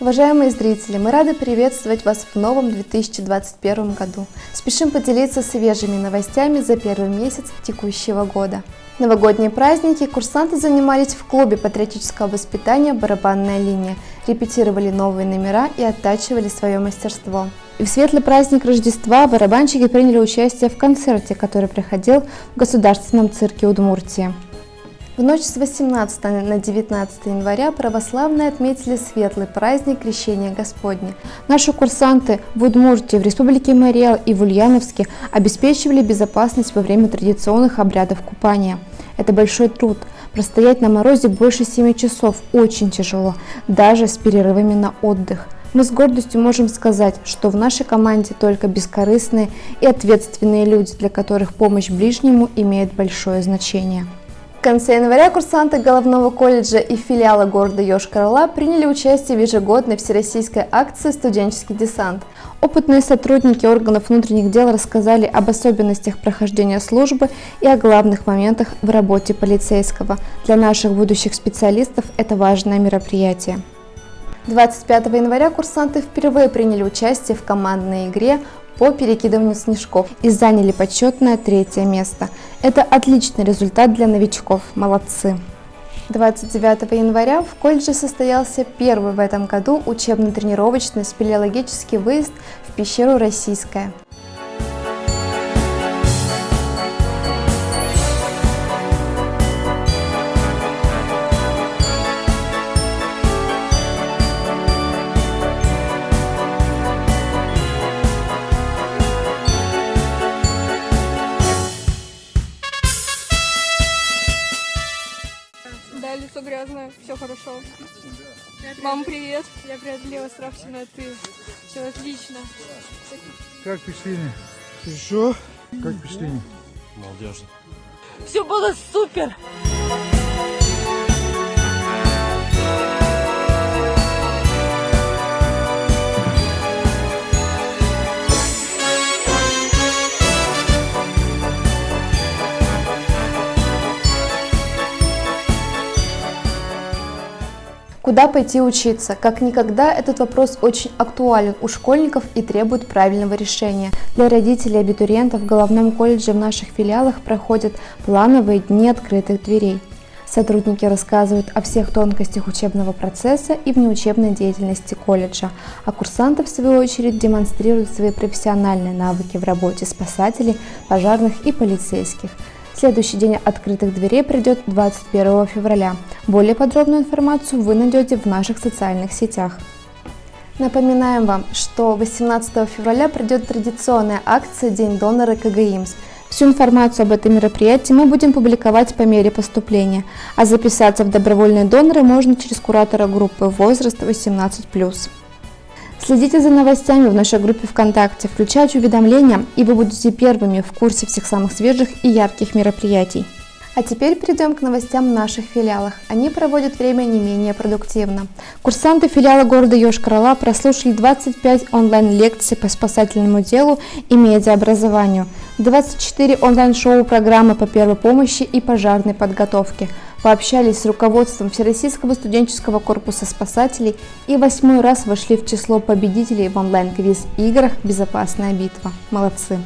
Уважаемые зрители, мы рады приветствовать вас в новом 2021 году. Спешим поделиться свежими новостями за первый месяц текущего года. В новогодние праздники курсанты занимались в клубе патриотического воспитания «Барабанная линия», репетировали новые номера и оттачивали свое мастерство. И в светлый праздник Рождества барабанщики приняли участие в концерте, который проходил в Государственном цирке Удмуртии. В ночь с 18 на 19 января православные отметили светлый праздник Крещения Господня. Наши курсанты в Удмуртии, в Республике Марий Эл и в Ульяновске обеспечивали безопасность во время традиционных обрядов купания. Это большой труд. Простоять на морозе больше 7 часов очень тяжело, даже с перерывами на отдых. Мы с гордостью можем сказать, что в нашей команде только бескорыстные и ответственные люди, для которых помощь ближнему имеет большое значение. В конце января курсанты Головного колледжа и филиала города Йошкар-Ола приняли участие в ежегодной всероссийской акции «Студенческий десант». Опытные сотрудники органов внутренних дел рассказали об особенностях прохождения службы и о главных моментах в работе полицейского. Для наших будущих специалистов это важное мероприятие. 25 января курсанты впервые приняли участие в командной игре по перекидыванию снежков и заняли почетное 3-е место. Это отличный результат для новичков, молодцы! 29 января в колледже состоялся первый в этом году учебно-тренировочный спелеологический выезд в пещеру Российская. Да, лицо грязное, все хорошо. Мам, привет. Я преодолела страх в темноты. Все отлично. Как впечатление? Хорошо. Как впечатление? Молодежно. Все было супер! Куда пойти учиться? Как никогда этот вопрос очень актуален у школьников и требует правильного решения. Для родителей и абитуриентов в Головном колледже в наших филиалах проходят плановые дни открытых дверей. Сотрудники рассказывают о всех тонкостях учебного процесса и внеучебной деятельности колледжа, а курсанты, в свою очередь, демонстрируют свои профессиональные навыки в работе спасателей, пожарных и полицейских. Следующий день открытых дверей придет 21 февраля. Более подробную информацию вы найдете в наших социальных сетях. Напоминаем вам, что 18 февраля придет традиционная акция «День донора КГИМС». Всю информацию об этом мероприятии мы будем публиковать по мере поступления, а записаться в добровольные доноры можно через куратора группы «Возраст 18+». Следите за новостями в нашей группе ВКонтакте, включайте уведомления, и вы будете первыми в курсе всех самых свежих и ярких мероприятий. А теперь перейдем к новостям в наших филиалах. Они проводят время не менее продуктивно. Курсанты филиала города Йошкар-Ола прослушали 25 онлайн-лекций по спасательному делу и медиаобразованию, 24 онлайн-шоу программы по первой помощи и пожарной подготовке, пообщались с руководством Всероссийского студенческого корпуса спасателей и 8-й раз вошли в число победителей в онлайн-квиз-играх «Безопасная битва». Молодцы!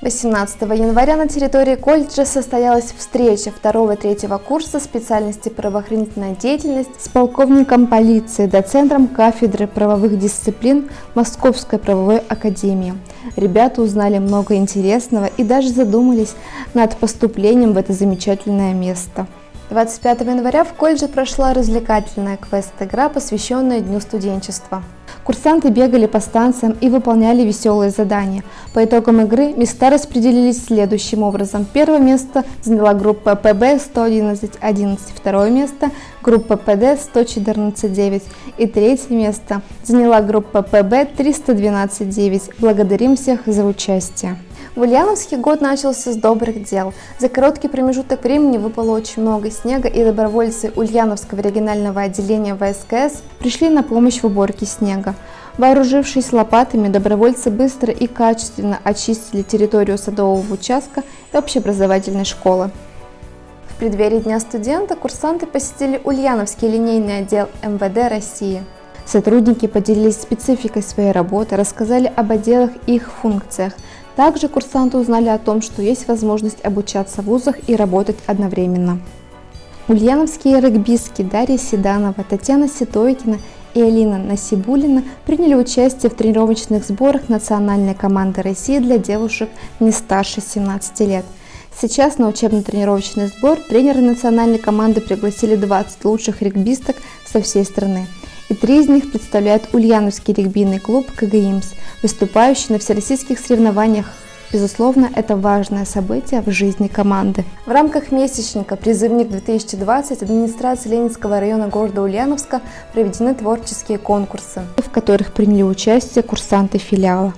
18 января на территории колледжа состоялась встреча 2-3 курса специальности правоохранительная деятельность с полковником полиции, доцентром кафедры правовых дисциплин Московской правовой академии. Ребята узнали много интересного и даже задумались над поступлением в это замечательное место. 25 января в колледже прошла развлекательная квест-игра, посвященная Дню студенчества. Курсанты бегали по станциям и выполняли веселые задания. По итогам игры места распределились следующим образом. Первое место заняла группа ПБ 111-11, второе место группа ПД 114-9 и третье место заняла группа ПБ 312-9. Благодарим всех за участие. В Ульяновске год начался с добрых дел. За короткий промежуток времени выпало очень много снега, и добровольцы Ульяновского регионального отделения ВСКС пришли на помощь в уборке снега. Вооружившись лопатами, добровольцы быстро и качественно очистили территорию садового участка и общеобразовательной школы. В преддверии Дня студента курсанты посетили Ульяновский линейный отдел МВД России. Сотрудники поделились спецификой своей работы, рассказали об отделах и их функциях. Также курсанты узнали о том, что есть возможность обучаться в вузах и работать одновременно. Ульяновские регбистки Дарья Седанова, Татьяна Ситойкина и Алина Насибуллина приняли участие в тренировочных сборах национальной команды России для девушек не старше 17 лет. Сейчас на учебно-тренировочный сбор тренеры национальной команды пригласили 20 лучших регбисток со всей страны. И 3 из них представляют Ульяновский регбийный клуб КГИМС, выступающий на всероссийских соревнованиях. Безусловно, это важное событие в жизни команды. В рамках месячника «Призывник-2020» администрации Ленинского района города Ульяновска проведены творческие конкурсы, в которых приняли участие курсанты филиала.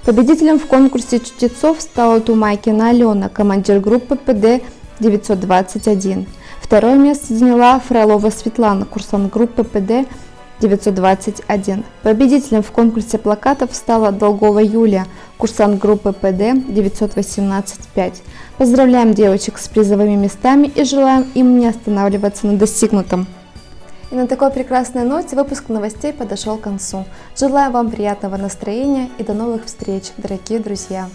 Победителем в конкурсе чтецов стала Тумайкина Алена, командир группы ПД-921. Второе место заняла Фролова Светлана, курсант группы ПД-921. Победителем в конкурсе плакатов стала Долгова Юлия, курсант группы ПД-918-5. Поздравляем девочек с призовыми местами и желаем им не останавливаться на достигнутом. И на такой прекрасной ноте выпуск новостей подошел к концу. Желаю вам приятного настроения и до новых встреч, дорогие друзья!